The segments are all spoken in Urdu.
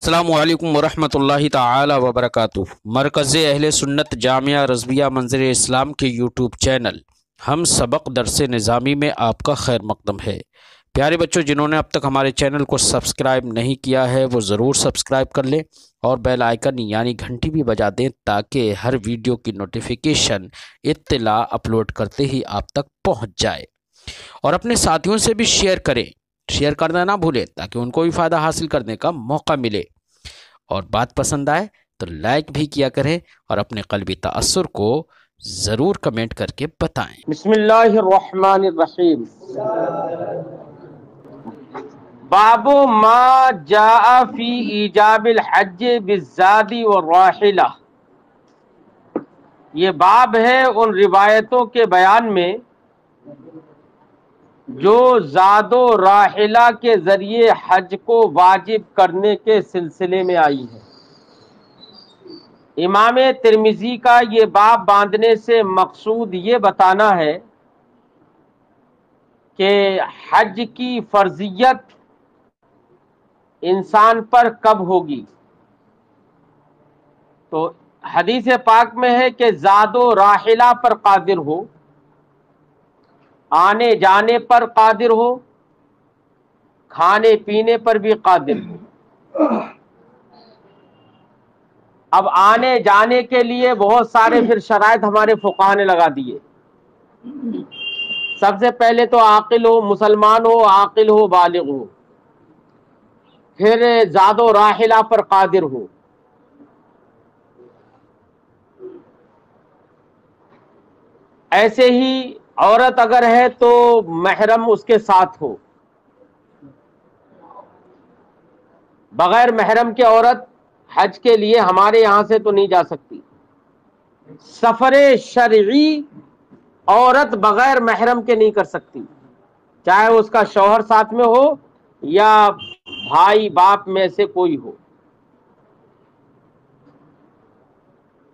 السلام علیکم ورحمۃ اللہ تعالی وبرکاتہ۔ مرکز اہل سنت جامعہ رضویہ منظر اسلام کے یوٹیوب چینل ہم سبق درس نظامی میں آپ کا خیر مقدم ہے۔ پیارے بچوں، جنہوں نے اب تک ہمارے چینل کو سبسکرائب نہیں کیا ہے وہ ضرور سبسکرائب کر لیں اور بیل آئیکن یعنی گھنٹی بھی بجا دیں تاکہ ہر ویڈیو کی نوٹیفیکیشن اطلاع اپلوڈ کرتے ہی آپ تک پہنچ جائے، اور اپنے ساتھیوں سے بھی شیئر کریں، شیئر کرنا نہ بھولیں تاکہ ان کو بھی فائدہ حاصل کرنے کا موقع ملے، اور بات پسند آئے تو لائک بھی کیا کریں اور اپنے قلبی تأثر کو ضرور کمنٹ کر کے بتائیں۔ بسم اللہ الرحمن الرحیم۔ باب ما جاء فی ایجاب الحج بالزاد والراحلہ، یہ باب ہے ان روایتوں کے بیان میں جو زاد و راحلہ کے ذریعے حج کو واجب کرنے کے سلسلے میں آئی ہے۔ امام ترمذی کا یہ باب باندھنے سے مقصود یہ بتانا ہے کہ حج کی فرضیت انسان پر کب ہوگی۔ تو حدیث پاک میں ہے کہ زاد و راحلہ پر قادر ہو، آنے جانے پر قادر ہو، کھانے پینے پر بھی قادر ہو۔ اب آنے جانے کے لیے بہت سارے پھر شرائط ہمارے فقہا نے لگا دیے۔ سب سے پہلے تو عاقل ہو، مسلمان ہو، عاقل ہو، بالغ ہو، پھر زاد و راحلہ پر قادر ہو۔ ایسے ہی عورت اگر ہے تو محرم اس کے ساتھ ہو۔ بغیر محرم کے عورت حج کے لیے ہمارے یہاں سے تو نہیں جا سکتی۔ سفر شرعی عورت بغیر محرم کے نہیں کر سکتی، چاہے اس کا شوہر ساتھ میں ہو یا بھائی باپ میں سے کوئی ہو۔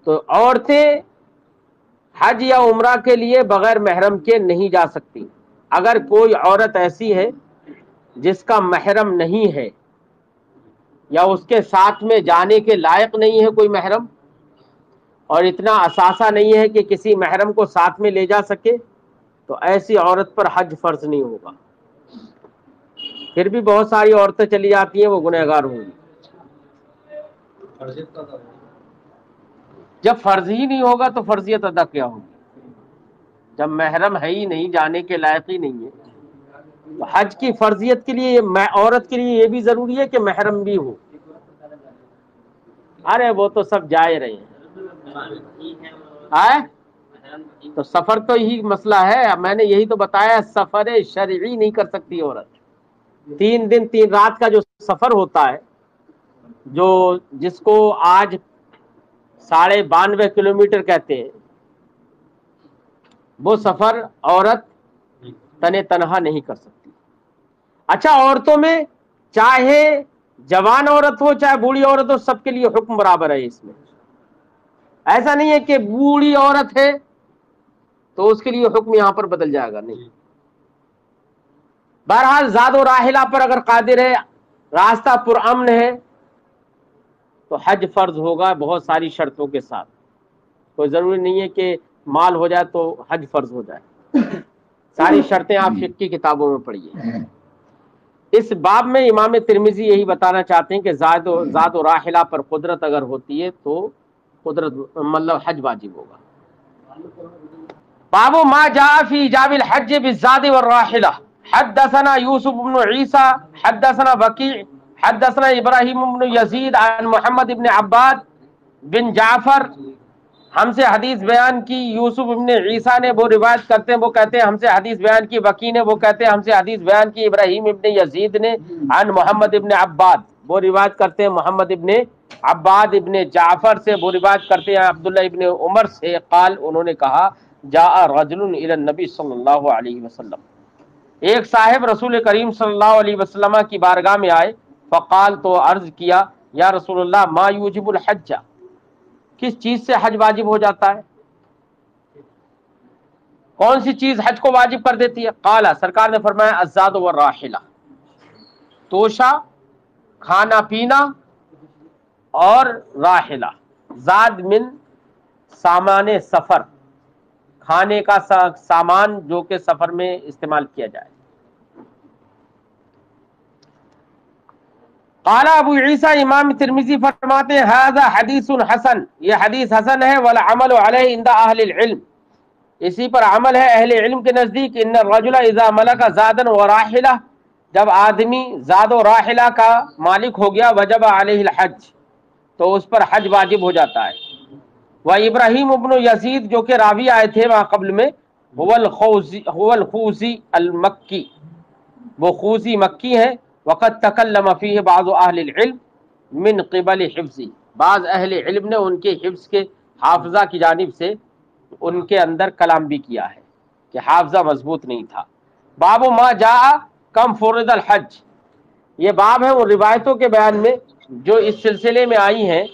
تو عورتیں حج یا عمرہ کے لیے بغیر محرم کے نہیں جا سکتی۔ اگر کوئی عورت ایسی ہے جس کا محرم نہیں ہے یا اس کے ساتھ میں جانے کے لائق نہیں ہے کوئی محرم، اور اتنا اثاثہ نہیں ہے کہ کسی محرم کو ساتھ میں لے جا سکے، تو ایسی عورت پر حج فرض نہیں ہوگا۔ پھر بھی بہت ساری عورتیں چلی جاتی ہیں، وہ گنہگار ہوں گی۔ جب فرض ہی نہیں ہوگا تو فرضیت ادا کیا ہوگی؟ جب محرم ہے ہی نہیں، جانے کے لائق ہی نہیں ہے، تو حج کی فرضیت کے لیے عورت کے لیے یہ بھی ضروری ہے کہ محرم بھی ہو۔ ارے وہ تو سب جائے رہے ہیں، تو سفر تو یہی مسئلہ ہے۔ میں نے یہی تو بتایا، سفر شرعی نہیں کر سکتی عورت۔ 3 دن 3 رات کا جو سفر ہوتا ہے، جس کو آج 92.5 کلومیٹر کہتے ہیں، وہ سفر عورت تنہا نہیں کر سکتی۔ اچھا، عورتوں میں چاہے جوان عورت ہو چاہے بوڑھی عورت ہو، سب کے لیے حکم برابر ہے اس میں۔ ایسا نہیں ہے کہ بوڑھی عورت ہے تو اس کے لیے حکم یہاں پر بدل جائے گا، نہیں۔ بہرحال زاد و راحلہ پر اگر قادر ہے، راستہ پرامن ہے، تو حج فرض ہوگا بہت ساری شرطوں کے ساتھ۔ کوئی ضروری نہیں ہے کہ مال ہو جائے تو حج فرض ہو جائے، ساری شرطیں آپ فقہ کی کتابوں میں پڑھیے۔ اس باب میں امام ترمذی یہی بتانا چاہتے ہیں کہ زاد و راحلہ پر قدرت اگر ہوتی ہے تو قدرت مطلب حج واجب ہوگا۔ باب ما جاء فی ایجاب الحج بالزاد والراحلہ۔ حدثنا یوسف بن عیسیٰ حدثنا وکیع حدثنا ابراہیم بن یزید عن محمد بن عباد بن جعفر۔ ہم سے حدیث بیان کی یوسف بن عیسیٰ نے، وہ روایت کرتے ہیں، وہ کہتے ہیں ہم سے حدیث بیان کی وکیع نے، وہ کہتے ہیں ہم سے حدیث بیان کی ابراہیم ابن یزید نے، عن محمد ابن عباد، وہ روایت کرتے ہیں محمد ابن عباد ابن جعفر سے، وہ روایت کرتے ہیں عبداللہ ابن عمر سے، قال، انہوں نے کہا، جاء رجل الی النبی صلی اللہ علیہ وسلم، ایک صاحب رسول کریم صلی اللہ علیہ وسلم کی بارگاہ میں آئے، فقال، تو عرض کیا، یا رسول اللہ، ما یوجب الحج، کس چیز سے حج واجب ہو جاتا ہے؟ کون سی چیز حج کو واجب کر دیتی ہے؟ قال، سرکار نے فرمایا، الزاد والراحلہ، توشہ، کھانا پینا اور راحلہ، زاد من سامان سفر، کھانے کا سامان جو کہ سفر میں استعمال کیا جائے۔ قال ابو عیسیٰ امام ترمذی فرماتے ہیں ھذا حدیث حسن، یہ حدیث حسن ہے، والعمل علیہ عند اہل العلم، اسی پر عمل ہے اہل علم کے نزدیک۔ ان الرجل اذا ملک زادا وراحلہ، جب آدمی زاد و راحلہ کا مالک ہو گیا، وجب علیہ الحج، تو اس پر حج واجب ہو جاتا ہے۔ وہ ابراہیم ابن یزید جو کہ راوی آئے تھے وہاں قبل میں، هو الخوزی المکی، وہ خوزی مکی ہے۔ وقد تکلم فیہ بعض اہل العلم من قبل حفظی، بعض اہل علم نے ان کے حفظ کے حافظہ کی جانب سے ان کے اندر کلام بھی کیا ہے کہ حافظہ مضبوط نہیں تھا۔ باب ما جاء کم فرض الحج، یہ باب ہے ان روایتوں کے بیان میں جو اس سلسلے میں آئی ہیں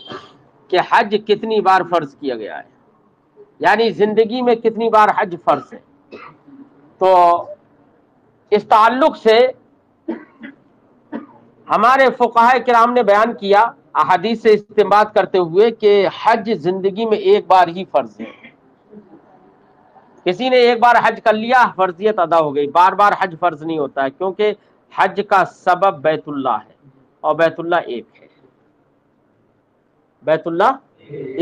کہ حج کتنی بار فرض کیا گیا ہے، یعنی زندگی میں کتنی بار حج فرض ہے۔ تو اس تعلق سے ہمارے فقہاء کرام نے بیان کیا احادیث سے استنباط کرتے ہوئے کہ حج زندگی میں ایک بار ہی فرض ہے۔ کسی نے ایک بار حج کر لیا، فرضیت ادا ہو گئی، بار بار حج فرض نہیں ہوتا ہے، کیونکہ حج کا سبب بیت اللہ ہے اور بیت اللہ ایک ہے، بیت اللہ،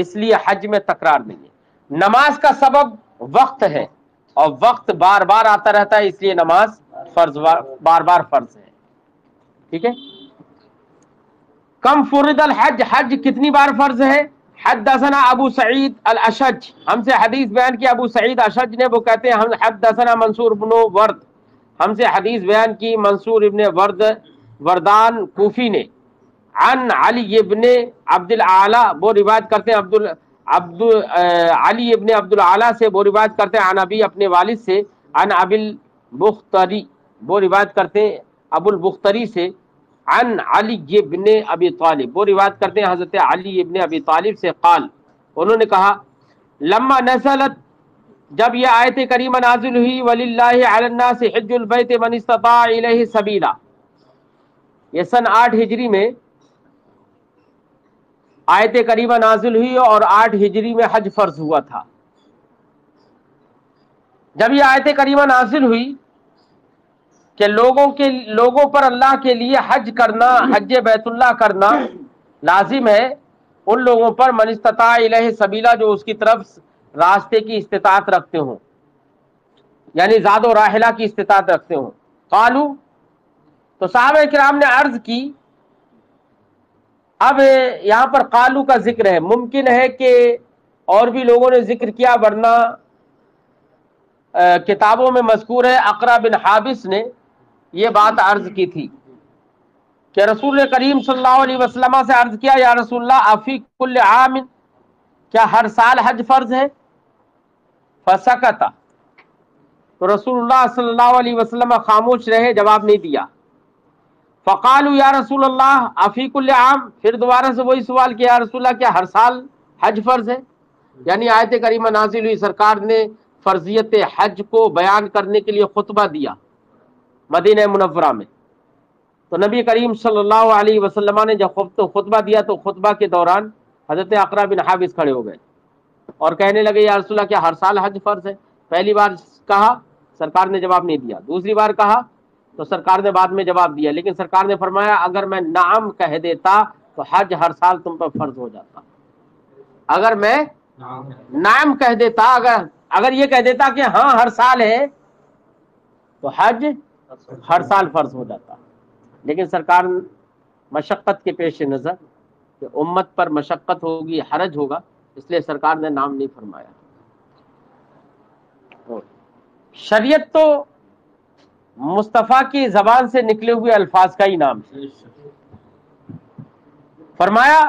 اس لیے حج میں تکرار نہیں ہے۔ نماز کا سبب وقت ہے اور وقت بار بار آتا رہتا ہے، اس لیے نماز فرض بار بار فرض ہے، ٹھیک ہے۔ کم فرض الحج، حج کتنی بار فرض ہے؟ حدثنا ابو سعید الاشج، ہم سے حدیث بیان کی ابو سعید اشج نے، وہ کہتے ہیں حدثنا منصور بن ورد، ہم سے حدیث بیان کی منصور ابن وردان کوفی نے، عن علی ابن عبد الاعلی، وہ روایت کرتے ہیں علی ابن عبد الاعلی سے، وہ روایت کرتے ہیں عن ابی، اپنے والد سے، عن ابی البختری، وہ روایت کرتے ہیں ابو البختری سے، عن علی ابن ابی طالب، وہ روایت کرتے ہیں حضرت علی ابن ابی طالب سے، قال، انہوں نے کہا، لما نزلت، جب یہ آیت کریمہ نازل ہوئی، وللہ علی الناس حج البیت من استطاع الیہ سبیلا، یہ سن 8 ہجری میں آیت کریمہ نازل ہوئی اور 8 ہجری میں حج فرض ہوا تھا۔ جب یہ آیت کریمہ نازل ہوئی کہ لوگوں پر اللہ کے لیے حج کرنا، حج بیت اللہ کرنا لازم ہے، ان لوگوں پر من استطاع الیہ سبیلا، جو اس کی طرف راستے کی استطاعت رکھتے ہوں، یعنی زاد و راحلہ کی استطاعت رکھتے ہوں۔ قالو، تو صحابہ کرام نے عرض کی، اب یہاں پر قالو کا ذکر ہے، ممکن ہے کہ اور بھی لوگوں نے ذکر کیا، ورنہ کتابوں میں مذکور ہے اقرا بن حابس نے یہ بات عرض کی تھی کہ رسول کریم صلی اللہ علیہ وسلم سے عرض کیا، یا رسول اللہ افی کل عام، کیا ہر سال حج فرض ہے؟ فسکت، تو رسول اللہ صلی اللہ علیہ وسلم خاموش رہے، جواب نہیں دیا۔ فقالوا یا رسول اللہ افی کل عام، پھر دوبارہ سے وہی سوال کیا، یا رسول اللہ کیا ہر سال حج فرض ہے؟ یعنی آیت کریمہ نازل ہوئی، سرکار نے فرضیت حج کو بیان کرنے کے لیے خطبہ دیا مدینہ منورہ میں، تو نبی کریم صلی اللہ علیہ وسلم نے جب خطبہ دیا تو خطبہ کے دوران حضرت اقرا بن حابس کھڑے ہو گئے اور کہنے لگے، یا رسول اللہ کیا ہر سال حج فرض ہے؟ پہلی بار کہا، سرکار نے جواب نہیں دیا، دوسری بار کہا تو سرکار نے بعد میں جواب دیا، لیکن سرکار نے فرمایا اگر میں نعم کہہ دیتا تو حج ہر سال تم پر فرض ہو جاتا، اگر میں نعم کہہ دیتا، اگر یہ کہہ دیتا کہ ہاں ہر سال ہے تو حج ہر سال فرض ہو جاتا، لیکن سرکار مشقت کے پیش نظر کہ امت پر مشقت ہوگی، حرج ہوگا، اس لیے سرکار نے نام نہیں فرمایا۔ شریعت تو مصطفیٰ کی زبان سے نکلے ہوئے الفاظ کا ہی نام ہے۔ فرمایا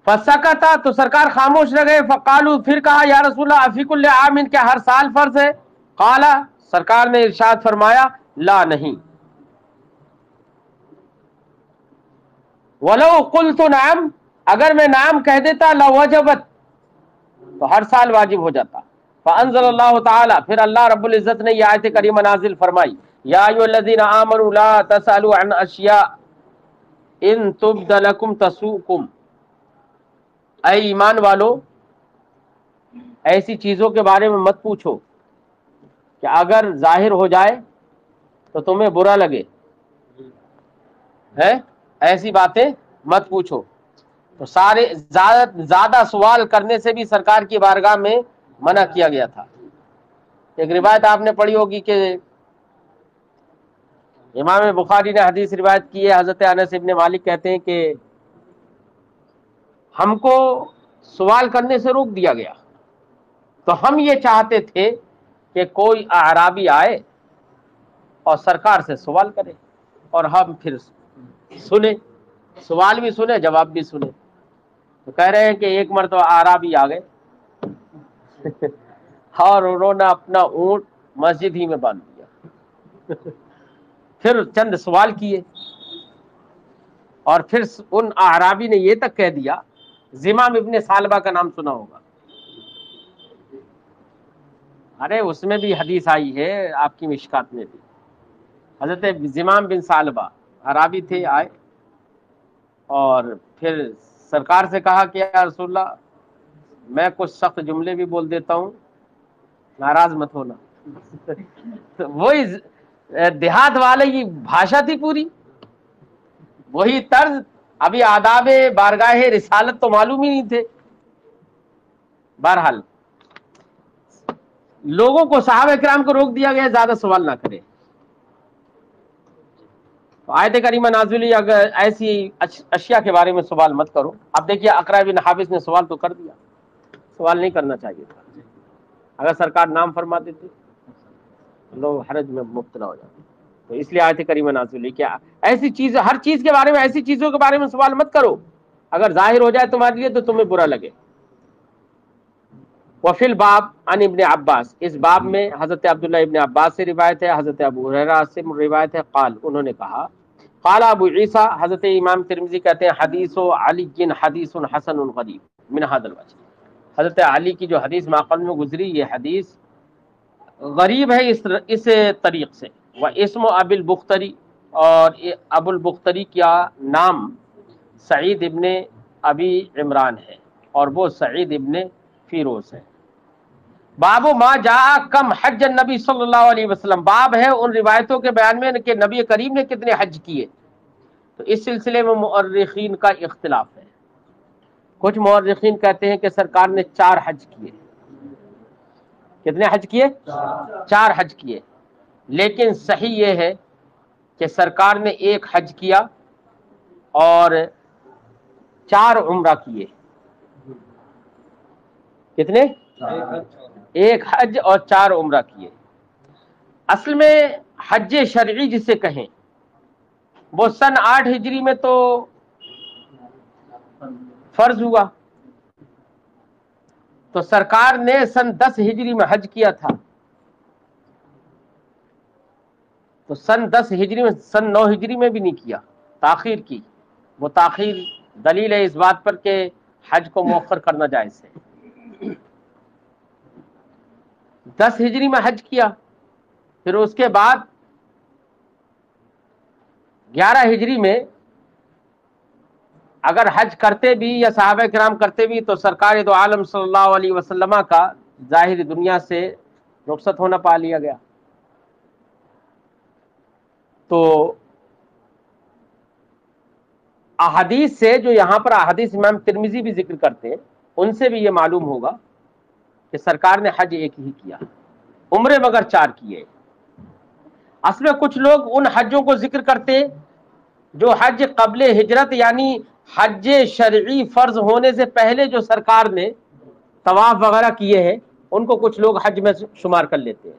فسکتا، تو سرکار خاموش رہ گئے، فقالو، پھر کہا، یا رسول اللہ افی کل عام، کیا ہر سال فرض ہے؟ قال، سرکار نے ارشاد فرمایا، لا، نہیں۔ ولو قلت نعم، اگر میں نعم کہہ دیتا، لوجبت، تو ہر سال واجب ہو جاتا۔ فانزل اللہ تعالی، پھر اللہ رب العزت نے یہ آیت کریمہ نازل فرمائی، یا ایھا الذین آمنوا لا تسألوا عن اشیاء، ان تبد لکم تسوکم، اے ایمان والو ایسی چیزوں کے بارے میں مت پوچھو کہ اگر ظاہر ہو جائے تو تمہیں برا لگے، ہے ایسی باتیں مت پوچھو۔ تو سارے زیادہ سوال کرنے سے بھی سرکار کی بارگاہ میں منع کیا گیا تھا۔ ایک روایت آپ نے پڑھی ہوگی کہ امام بخاری نے حدیث روایت کی ہے، حضرت انس ابن مالک کہتے ہیں کہ ہم کو سوال کرنے سے روک دیا گیا، تو ہم یہ چاہتے تھے کہ کوئی اعرابی آئے اور سرکار سے سوال کرے اور ہم پھر سنیں، سوال بھی سنیں جواب بھی سنیں۔ تو کہہ رہے ہیں کہ ایک مرتبہ اعرابی آ گئے اور انہوں نے اپنا اونٹ مسجد ہی میں باندھ دیا، پھر چند سوال کیے اور پھر ان اعرابی نے یہ تک کہہ دیا، زمام ابن ثعلبہ کا نام سنا ہوگا، ارے اس میں بھی حدیث آئی ہے آپ کی مشکات میں بھی، حضرت زمام بن ثعلبہ اعرابی تھے، آئے اور پھر سرکار سے کہا کہ یا رسول اللہ میں کچھ سخت جملے بھی بول دیتا ہوں، ناراض مت ہونا۔ وہی دیہات والے کی بھاشا تھی پوری، وہی طرز، ابھی آداب بارگاہ رسالت تو معلوم ہی نہیں تھے۔ بہرحال لوگوں کو، صحابہ کرام کو روک دیا گیا زیادہ سوال نہ کرے۔ آیت کریمہ نازل ہوئی اگر ایسی اشیاء کے بارے میں سوال مت کرو۔ اب دیکھیے اقرا بن حابس نے سوال تو کر دیا، سوال نہیں کرنا چاہیے تھا، اگر سرکار نام فرما دیتے لوگ حرج میں مبتلا ہو جاتے۔ تو اس لیے آیت کریمہ نازل ہوئی کہ ایسی چیز، ہر چیز کے بارے میں، ایسی چیزوں کے بارے میں سوال مت کرو اگر ظاہر ہو جائے تمہارے لیے تو تمہیں برا لگے۔ وفی الباب عن ابن عباس، اس باب میں حضرت عبداللہ ابن عباس سے روایت ہے، حضرت ابو ہریرہ سے روایت ہے، قال انہوں نے کہا، قال ابو عیسیٰ، حضرت امام ترمذی کہتے ہیں حدیث علی حدیث حسن غریب من هذا الوجه، حضرت علی کی جو حدیث ماقبل میں گزری یہ حدیث غریب ہے اس طریق سے۔ واسم ابی البختری، اور ابو البختری کا نام سعید ابن ابی عمران ہے اور وہ سعید ابن فیروز ہے۔ باب ما جاء کم حج النبی صلی اللہ علیہ وسلم، باب ہے ان روایتوں کے بیان میں کہ نبی کریم نے کتنے حج کیے۔ تو اس سلسلے میں مؤرخین کا اختلاف ہے، کچھ مؤرخین کہتے ہیں کہ سرکار نے 4 حج کیے۔ کتنے حج کیے؟ 4 حج کیے، لیکن صحیح یہ ہے کہ سرکار نے 1 حج کیا اور 4 عمرہ کیے۔ کتنے؟ 1 حج اور 4 عمرہ کیے۔ اصل میں حج شرعی جسے کہیں وہ سن 8 ہجری میں تو فرض ہوا، تو سرکار نے سن 10 ہجری میں حج کیا تھا، تو سن 10 ہجری میں، سن 9 ہجری میں بھی نہیں کیا، تاخیر کی۔ وہ تاخیر دلیل ہے اس بات پر کہ حج کو مؤخر کرنا جائز ہے۔ 10 ہجری میں حج کیا، پھر اس کے بعد 11 ہجری میں اگر حج کرتے بھی یا صحابہ کرام کرتے بھی تو سرکار دو عالم صلی اللہ علیہ وسلم کا ظاہری دنیا سے رخصت ہونا پا لیا گیا۔ تو احادیث سے، جو یہاں پر احادیث امام ترمذی بھی ذکر کرتے ہیں، ان سے بھی یہ معلوم ہوگا کہ سرکار نے حج 1 ہی کیا، عمرے مگر 4 کیے۔ اصل میں کچھ لوگ ان حجوں کو ذکر کرتے جو حج قبل ہجرت، یعنی حج شرعی فرض ہونے سے پہلے جو سرکار نے طواف وغیرہ کیے ہیں، ان کو کچھ لوگ حج میں شمار کر لیتے ہیں۔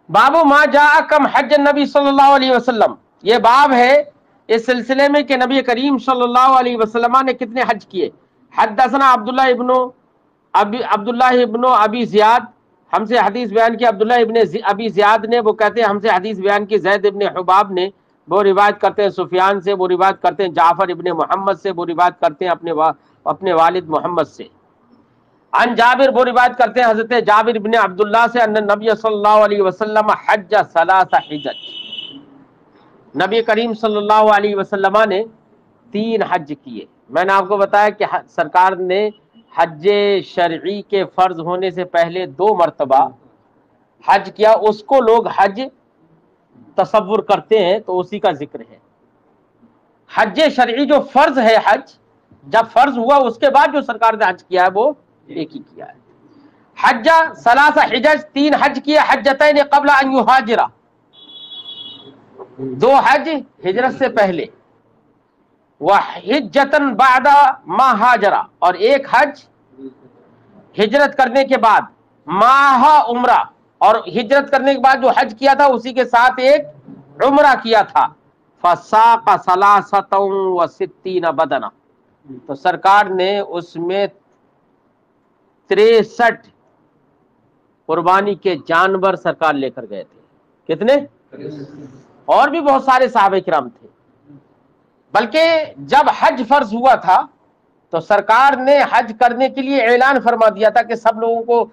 باب ما جاء کم حج النبی صلی اللہ علیہ وسلم، یہ باب ہے اس سلسلے میں کہ نبی کریم صلی اللہ علیہ وسلم نے کتنے حج کیے۔ حدثنا عبداللہ ابن ابی زیاد، ہم سے حدیث بیان کی عبداللہ ابن ابی زیاد نے، وہ کہتے ہیں ہم سے حدیث بیان کی زید ابن حباب نے، وہ روایت کرتے ہیں سفیان سے، وہ روایت کرتے ہیں جعفر ابن محمد سے، وہ روایت کرتے ہیں اپنے والد محمد سے۔ عن جابر، وہ روایت کرتے ہیں حضرت جابر بن عبداللہ سے، ان نبی صلی اللہ علیہ وسلم حج 3 حجج، نبی کریم صلی اللہ علیہ وسلم نے 3 حج کیے. میں نے آپ کو بتایا کہ سرکار نے حج شرعی کے فرض ہونے سے پہلے 2 مرتبہ حج کیا. اس کو لوگ حج تصور کرتے ہیں تو اسی کا ذکر ہے. حج شرعی جو فرض ہے، حج جب فرض ہوا اس کے بعد جو سرکار نے حج کیا ہے وہ ایک ہی کیا ہے. حج 3 حجج، 3 حج کیے. حجتین قبل ان یہاجر، 2 حج ہجرت سے پہلے. وحجتن بعد ما ہاجر، اور 1 حج ہجرت کرنے کے بعد. ماہ عمرہ، اور ہجرت کرنے کے بعد جو حج کیا تھا اسی کے ساتھ 1 عمرہ کیا تھا. فساق 63 بدنہ، تو سرکار نے اس میں 63 قربانی کے جانور سرکار لے کر گئے تھے. کتنے؟ اور بھی بہت سارے صحابہ کرام تھے. بلکہ جب حج فرض ہوا تھا تو سرکار نے حج کرنے کے لیے اعلان فرما دیا تھا کہ سب لوگوں کو،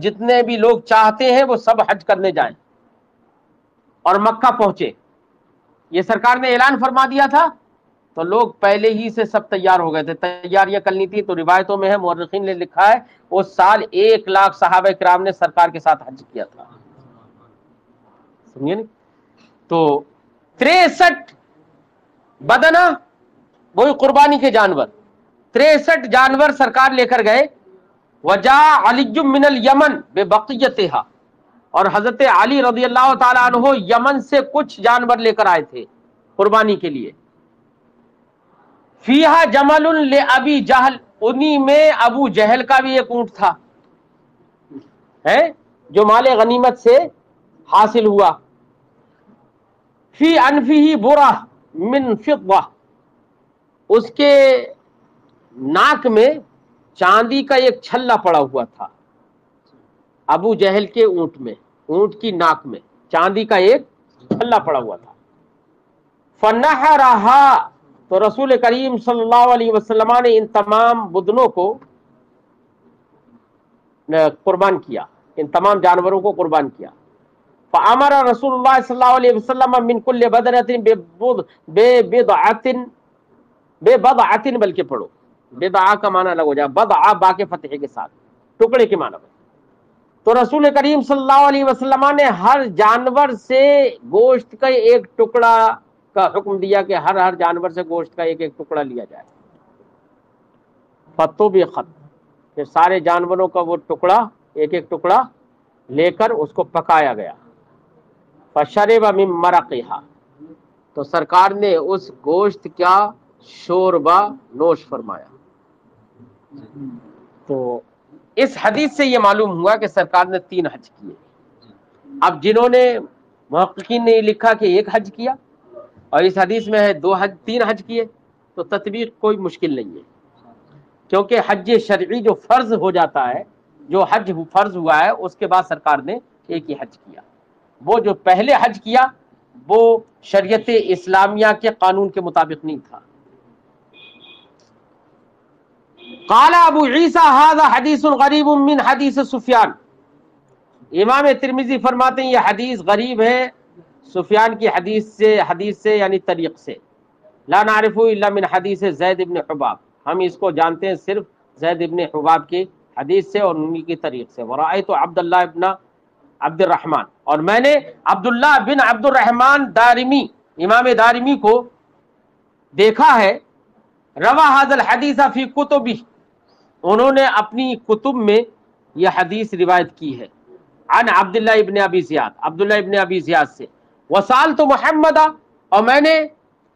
جتنے بھی لوگ چاہتے ہیں وہ سب حج کرنے جائیں اور مکہ پہنچے. یہ سرکار نے اعلان فرما دیا تھا تو لوگ پہلے ہی سے سب تیار ہو گئے تھے. تیاریاں کرنی تھی. تو روایتوں میں ہے، مورخین نے لکھا ہے اس سال 1 لاکھ صحابہ کرام نے سرکار کے ساتھ حج کیا تھا. سمجھے نا؟ تو 63 بدنہ، وہی قربانی کے جانور، 63 جانور سرکار لے کر گئے. وجاء علی من الیمن ببقیتها، اور حضرت علی رضی اللہ تعالی عنہ یمن سے کچھ جانور لے کر آئے تھے قربانی کے لیے. فیہا جمل لابی جہل، انہی میں ابو جہل کا بھی 1 اونٹ تھا ہے جو مال غنیمت سے حاصل ہوا. فی انفہ برہ من فضہ، اس کے ناک میں چاندی کا 1 چھلا پڑا ہوا تھا. ابو جہل کے اونٹ میں، اونٹ کی ناک میں چاندی کا 1 چھلا پڑا ہوا تھا. فنحرہا، تو رسول کریم صلی اللہ علیہ وسلم نے ان تمام بدنوں کو قربان کیا، ان تمام جانوروں کو قربان کیا. فامر رسول اللہ صلی اللہ علیہ وسلم من کل بدنۃ ببضعۃ، بلکہ پڑھو بدعہ کا معنی الگ ہو جائے، بضعہ با کے فتح کے ساتھ، ٹکڑے کے معنی میں. تو رسول کریم صلی اللہ علیہ وسلم نے ہر جانور سے گوشت کا 1 ٹکڑا کا حکم دیا کہ ہر جانور سے گوشت کا 1 ٹکڑا لیا جائے. فطبخت، پھر سارے جانوروں کا وہ ٹکڑا 1 ٹکڑا لے کر اس کو پکایا گیا. فشرب من مرقها، تو سرکار نے اس گوشت کا شوربہ نوش فرمایا. تو اس حدیث سے یہ معلوم ہوا کہ سرکار نے 3 حج کیے. اب جنہوں نے، محققین نے لکھا کہ 1 حج کیا اور اس حدیث میں ہے 3 حج کیے، تو تطبیق کوئی مشکل نہیں ہے، کیونکہ حج شرعی جو فرض ہو جاتا ہے، جو حج فرض ہوا ہے اس کے بعد سرکار نے 1 ہی حج کیا. وہ جو پہلے حج کیا وہ شریعت اسلامیہ کے قانون کے مطابق نہیں تھا. قال ابو عیسیٰ ھذا حدیث غریب من حدیث سفیان، امام ترمذی فرماتے ہیں یہ حدیث غریب ہے سفیان کی حدیث سے یعنی طریق سے. لا نعرف الا من حدیث زید ابن حباب، ہم اس کو جانتے ہیں صرف زید ابن حباب کی حدیث سے اور انہی کی طریق سے. ورأیت عبداللہ ابن عبد الرحمن، اور میں نے عبداللہ بن عبد الرحمن دارمی، امام دارمی کو دیکھا ہے. روا ھذا الحدیث فی کتبہ، انہوں نے اپنی کتب میں یہ حدیث روایت کی ہے. عن عبداللہ ابن ابی زیاد، عبداللہ ابن ابی زیاد سے. وسالت محمد، اور میں نے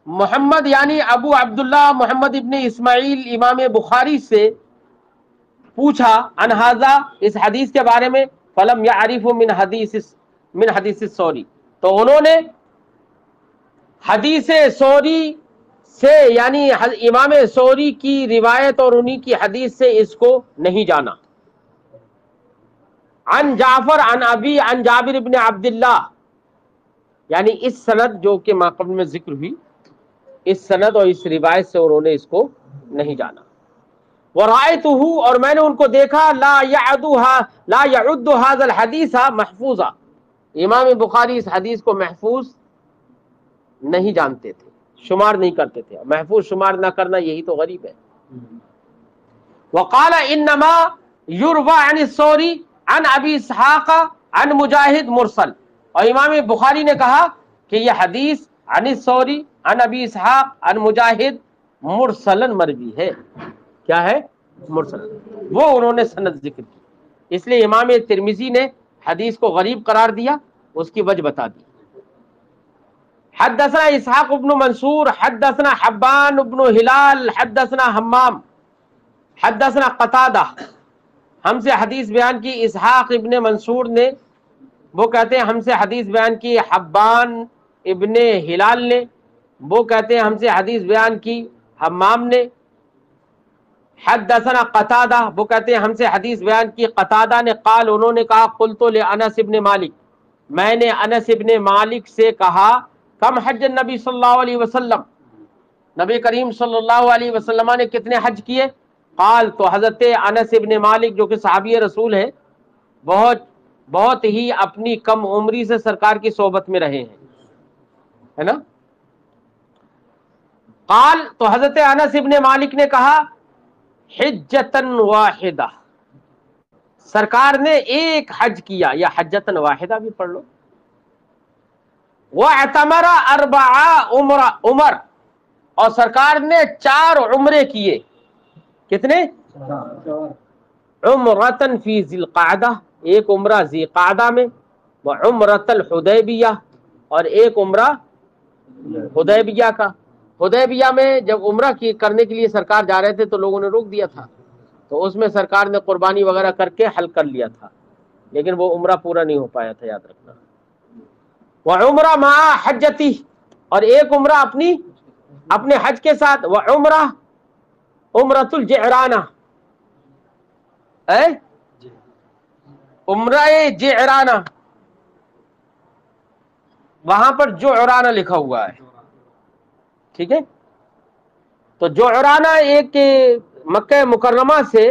محمد یعنی ابو عبداللہ محمد ابن اسماعیل امام بخاری سے پوچھا عن ھذا، اس حدیث کے بارے میں. فلم یعرف من حدیث الثوری، تو انہوں نے حدیث ثوری سے یعنی امام ثوری کی روایت اور انہی کی حدیث سے اس کو نہیں جانا. عن جعفر عن ابی عن جابر ابن عبداللہ، یعنی اس سند جو کہ ماقبل میں ذکر ہوئی، اس سند اور اس روایت سے انہوں نے اس کو نہیں جانا. ورأیتہ، اور میں نے ان کو دیکھا لا یعد ھذا الحدیث محفوظا، امام بخاری اس حدیث کو محفوظ نہیں جانتے تھے، شمار نہیں کرتے تھے. محفوظ شمار نہ کرنا یہی تو غریب ہے. وقال انما یروى عن الثوری عن ابی اسحاق عن مجاہد مرسل، اور امام بخاری نے کہا کہ یہ حدیث عن الثوری عن ابی اسحاق عن مجاہد مرسلن مروی ہے. کیا ہے؟ مرسل. وہ انہوں نے سند ذکر کی، اس لیے امام ترمذی نے حدیث کو غریب قرار دیا، اس کی وجہ بتا دی. حدثنا اسحاق بن منصور حدثنا حبان بن ہلال حدثنا حمام حدثنا قتادہ، ہم سے حدیث بیان کی اسحاق ابن منصور نے، وہ کہتے ہیں ہم سے حدیث بیان کی حبان ابن ہلال نے، وہ کہتے ہیں ہم سے حدیث بیان کی حمام نے. حدثنا قتادہ، وہ کہتے ہیں ہم سے حدیث بیان کی قتادہ نے، قال انہوں نے کہا قلت لانس ابن مالک، میں نے انس ابن مالک سے کہا کم حج النبی صلی اللہ علیہ وسلم، نبی کریم صلی اللہ علیہ وسلم نے کتنے حج کیے؟ قال، تو حضرت انس ابن مالک جو کہ صحابی رسول ہے، بہت ہی اپنی کم عمری سے سرکار کی صحبت میں رہے ہیں، ہے نا. قال، تو حضرت انس ابن مالک نے کہا حجتن واحدہ، سرکار نے ایک حج کیا، یا حجتن واحدہ بھی پڑھ لو. وَاعْتَمَرَ أَرْبَعَ عمر، اور سرکار نے 4 عمرے کیے. کتنے؟ عمرتن فی ذی القعدہ، ایک عمرہ ذی قعدہ میں، وعمرۃ الحدیبیہ، اور ایک عمرہ حدیبیہ کا. حدیبیہ میں جب عمرہ کرنے کے لیے سرکار جا رہے تھے تو لوگوں نے روک دیا تھا، تو اس میں سرکار نے قربانی وغیرہ کر کے حل کر لیا تھا، لیکن وہ عمرہ پورا نہیں ہو پایا تھا، یاد رکھنا. وعمرہ مع حجتی، اور ایک عمرہ اپنے حج کے ساتھ. وعمرہ عمرۃ الجعرانہ، عمرہ جعرانہ، وہاں پر جعرانہ لکھا ہوا ہے، ٹھیک ہے. تو جعرانہ ایک مکہ مکرمہ سے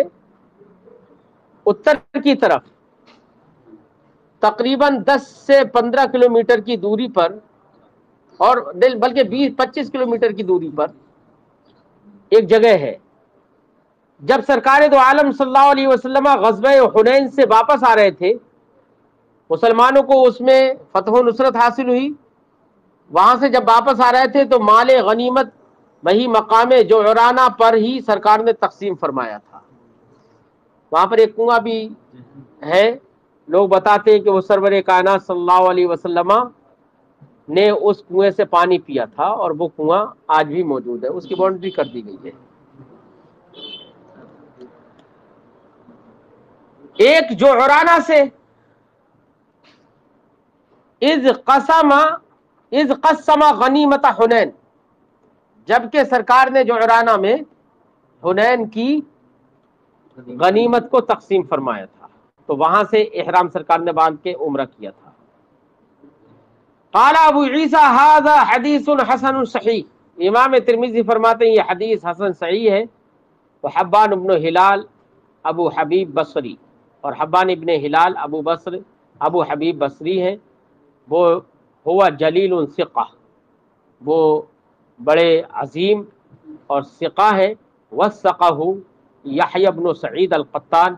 اتر کی طرف تقریباً 10 سے 15 کلومیٹر کی دوری پر، اور بلکہ 20-25 کلومیٹر کی دوری پر ایک جگہ ہے. جب سرکار دو عالم صلی اللہ علیہ وسلم غزوہ حنین سے واپس آ رہے تھے، مسلمانوں کو اس میں فتح و نصرت حاصل ہوئی. وہاں سے جب واپس آ رہے تھے تو مال غنیمت وہی مقام جعرانہ پر ہی سرکار نے تقسیم فرمایا تھا. وہاں پر ایک کنواں بھی ہے، لوگ بتاتے ہیں کہ وہ سرور کائنات صلی اللہ علیہ وسلم نے اس کنویں سے پانی پیا تھا، اور وہ کنواں آج بھی موجود ہے، اس کی باؤنڈری کر دی گئی ہے. ایک جعرانہ سے اذ قسم غنیمت حنین، جبکہ سرکار نے جعرانہ میں حنین کی غنیمت کو تقسیم فرمایا تھا، تو وہاں سے احرام سرکار نے باندھ کے عمرہ کیا تھا. قال ابو عیسیٰ ھذا حدیث حسن صحیح، امام ترمذی فرماتے ہیں یہ حدیث حسن صحیح ہے. وحبان ابن ہلال ابو حبیب بصری، اور حبان ابن ہلال ابو حبیب بصری ہیں، وہ ہوا جلیل ثقہ، وہ بڑے عظیم اور ثقہ ہے. وثقہ یحییٰ ابن سعید القطان،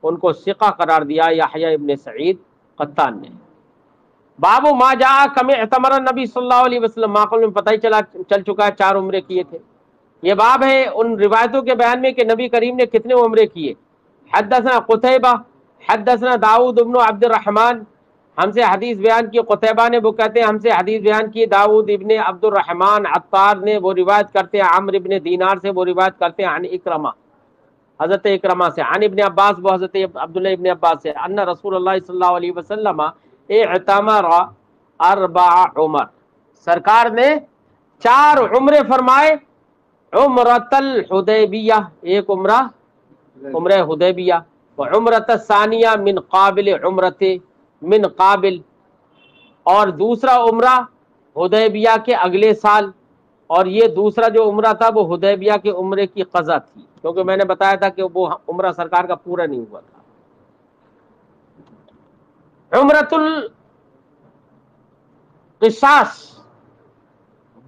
ان کو ثقہ قرار دیا یحییٰ ابن سعید قطان نے. باب ما جاء کم اعتمر النبی صلی اللہ علیہ وسلم، معقول میں پتہ ہی چل چکا ہے 4 عمرے کیے تھے. یہ باب ہے ان روایتوں کے بیان میں کہ نبی کریم نے کتنے عمرے کیے. حدثنا قتیبہ حدثنا داؤد ابن عبد الرحمن، ہم سے حدیث بیان کی قتیبہ نے، وہ کہتے ہیں ہم سے حدیث بیان کی داؤد ابن عبد الرحمن عطار نے، وہ روایت کرتے ہیں عمرو ابن دینار سے، وہ روایت کرتے ہیں عن اکرمہ، حضرت اکرمہ سے، عن ابن عباس، وہ حضرت عبداللہ ابن عباس سے، ان رسول اللہ صلی اللہ علیہ وسلم اعتمر 4 عمر، سرکار نے 4 عمرے فرمائے. عمرۃ الحدیبیہ، ایک عمرہ حدیبیہ، وعمرۃ الثانیہ من قابل، اور دوسرا عمرہ حدیبیہ کے اگلے سال، اور یہ دوسرا جو عمرہ تھا وہ حدیبیہ کے عمرے کی قضا تھی، کیونکہ میں نے بتایا تھا کہ وہ عمرہ سرکار کا پورا نہیں ہوا تھا. عمرۃ القصاص،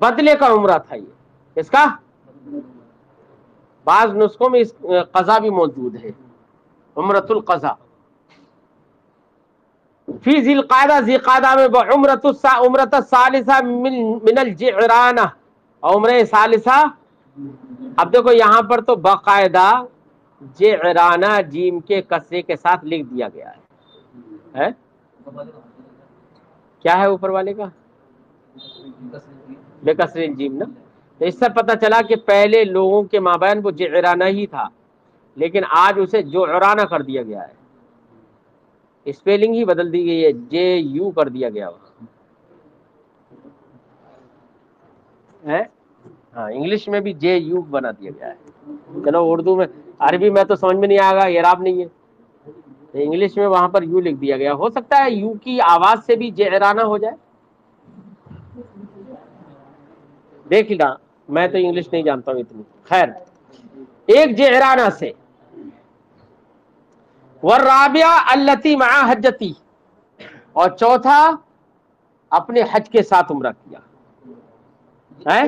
بدلے کا عمرہ تھا یہ، اس کا بعض نسخوں میں اس قضا بھی موجود ہے، عمرۃ القضا فی ذی القعدہ، ذی قعدہ میں، عمرۃ الثالثہ من الجعرانہ، عمرہ ثالثہ. اب دیکھو یہاں پر تو باقاعدہ جعرانہ جیم کے کسرے کے ساتھ لکھ دیا گیا ہے. کیا ہے اوپر والے کا؟ بے کسر الجیم نا. تو اس سے پتہ چلا کہ پہلے لوگوں کے مابین وہ جعرانہ ہی تھا، لیکن آج اسے جعرانہ کر دیا گیا ہے، اسپیلنگ ہی بدل دی گئی ہے، جے یو کر دیا گیا ہے. ہاں انگلش میں بھی جے یو بنا دیا گیا ہے. چلو اردو میں، عربی میں تو سمجھ میں نہیں آئے گا، اعراب نہیں ہے، انگلش میں وہاں پر یو لکھ دیا گیا. ہو سکتا ہے یو کی آواز سے بھی جعرانہ ہو جائے، دیکھ لینا، میں تو انگلش نہیں جانتا ہوں اتنی. خیر، ایک جعرانہ سے. والرابعہ التی مع حجتی، اور چوتھا اپنے حج کے ساتھ عمرہ کیا ہے.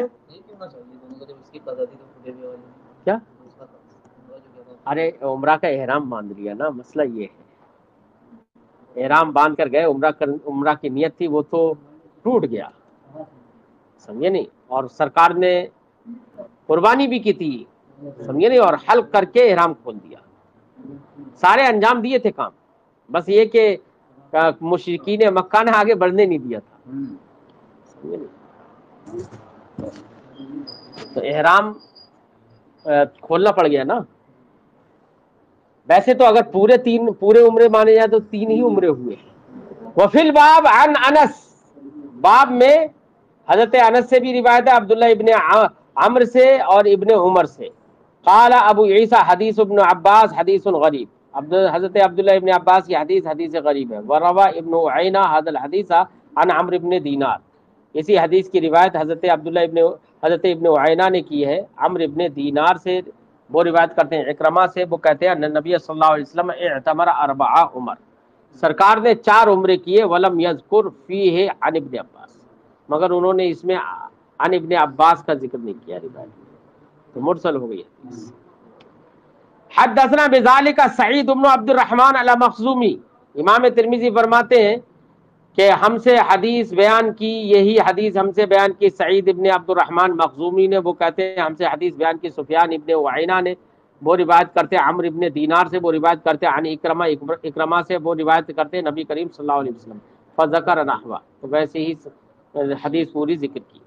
کیا؟ ارے عمرہ کا احرام باندھ لیا نا، مسئلہ یہ ہے، احرام باندھ کر گئے، عمرہ کی نیت تھی وہ تو ٹوٹ گیا، سمجھے نہیں. اور سرکار نے قربانی بھی کی تھی، سمجھے نہیں، اور حلق کر کے احرام کھول دیا، سارے انجام دیے تھے کام، بس یہ کہ مشرکین مکہ نے آگے بڑھنے نہیں دیا تھا، سمجھے نہیں. تو احرام کھولنا پڑ گیا نا. ویسے تو اگر پورے عمرے مانے جائے تو 3 ہی عمرے ہوئے. وفی الباب عن انس، باب میں حضرت انس سے بھی روایت ہے، عبداللہ ابن عمر سے اور ابن عمر سے. قال ابو عیسیٰ حدیث ابن عباس حدیث غریب، حضرت عبداللہ ابن عباس کی حدیث غریب ہے. وروى ابن عینہ هذا الحدیث عن عمرو ابن دینار، اسی حدیث کی روایت حضرت ابن عینہ نے کی ہے عمرو ابن دینار سے. وہ روایت کرتے ہیں اکرمہ سے، وہ کہتے ہیں نبی صلی اللہ علیہ وسلم اعتمر 4 عمر، سرکار نے 4 عمرے کیے. ولم یذکر فیہ عن ابن عباس، مگر انہوں نے اس میں عن ابن عباس کا ذکر نہیں کیا روایت میں، تو مرسل ہو گئی حدیث. حدثنا بذالک سعید بن عبد الرحمن المخزومی، امام ترمذی فرماتے ہیں کہ ہم سے حدیث بیان کی، یہی حدیث ہم سے بیان کی سعید ابن عبد الرحمن مخزومی نے. وہ کہتے ہیں ہم سے حدیث بیان کی سفیان ابن عینہ نے، وہ روایت کرتے ہیں عمرو ابن دینار سے، وہ روایت کرتے ہیں عن اکرمہ سے، وہ روایت کرتے ہیں نبی کریم صلی اللہ علیہ وسلم. فذکر نحوہ، تو ویسے ہی حدیث پوری ذکر کی.